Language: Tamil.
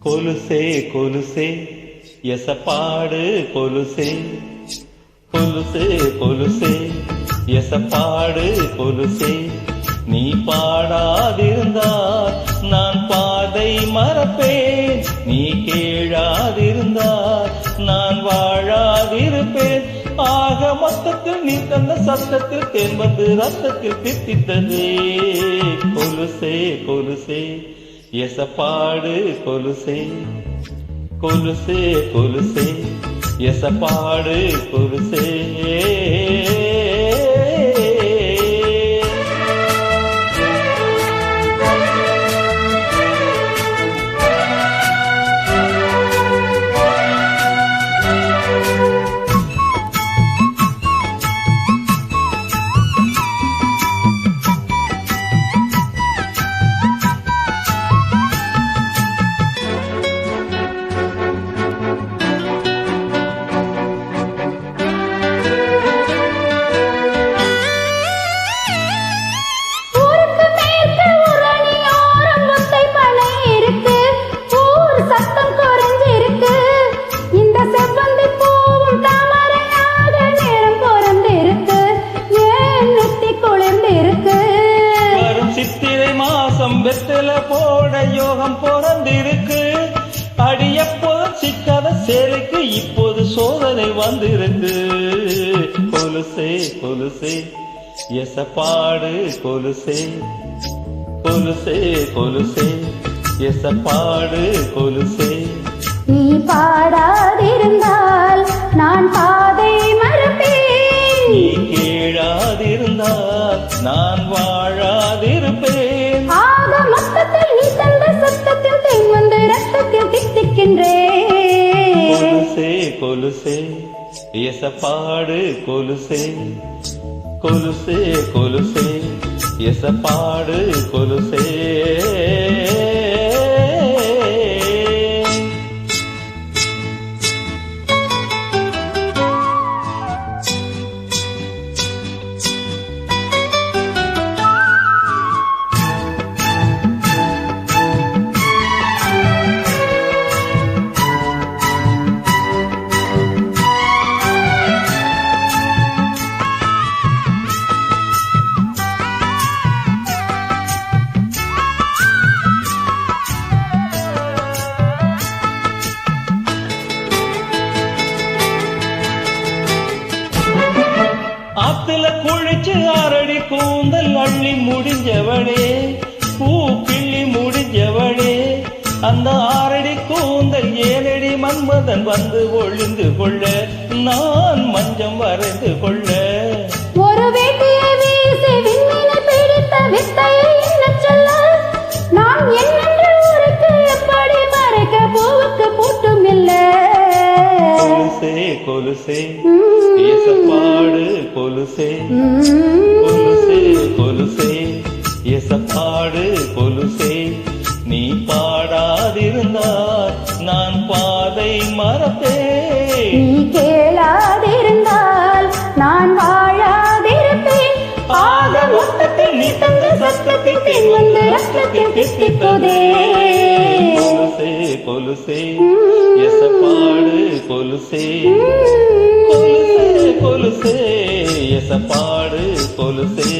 கொலுசே கொலுசே எசப்பாடு கொலுசே கொலுசே கொலுசே எசப்பாடு கொலுசே நீ பாடாதிருந்தால் நான் பாதை மறப்பேன், நீ கேளாதிருந்தால் நான் வாழாதிருப்பேன். ஆக மொத்தத்தில் நீ தந்த சத்தத்தில் தேன் வந்து ரத்தத்தில் தித்தித்ததே. கொலுசே கொலுசே எசப்பாடு கொலுசே கொலுசே கொலுசே எசப்பாடு கொலுசே. வெத்தல போட யோகம் பிறந்திருக்கு, அடியப்போதும் சிக்காத சேலைக்கு இப்போது சோதனை வந்திருக்கு. கொலுசே கொலுசே எசப்பாடு கொலுசே கொலுசே கொலுசே எசப்பாடு கொலுசே. நீ பாடாதிருந்தால் நான் பாதை மறப்பேன், நீ கேளாதிருந்தால் நான் வாழாதிருப்பேன். மொத்தத்தில் நீ தந்த சத்தத்தில் தேன் வந்து ரத்தத்தில் தித்திக்கின்றேன். கொலுசே கொலுசே எசப்பாடு கொலுசே கொலுசே கொலுசே எசப்பாடு கொலுசே. ஆத்துல குளிச்சு ஆரடி கூந்தல் அள்ளி முடிஞ்சவளே, பூ கிள்ளி முடிஞ்சவளே, அந்த ஆரடி கூந்தல் ஏனடி மன்மதன் வந்து ஒளிந்து கொள்ள, நான் மஞ்சம் வரைந்து கொள்ள. ஒரு வேட்டியை வீசி விண்மீனை பிடித்த வித்தையை என்ன சொல்ல, நான் என்னென்று ஊருக்கு எப்படி மறைக்க பூவுக்கு பூட்டும் இல்லை. கொலுசே கொலுசே எசப்பாடு கொலுசே கொலுசே கொலுசே எசப்பாடு கொலுசே. நீ பாடாதிருந்தால் நான் பாதை மறப்பேன், நீ கேளாதிருந்தால் நான் வாழாதிருப்பேன். ஆக மொத்தத்தில் நீ தந்த சத்தத்தில் தேன் வந்து ரத்தத்தில் தித்தித்ததே. கொலுசே கொலுசே எசப்பாடு கொலுசே கொலுசே கொலுசே எசப்பாடு கொலுசே.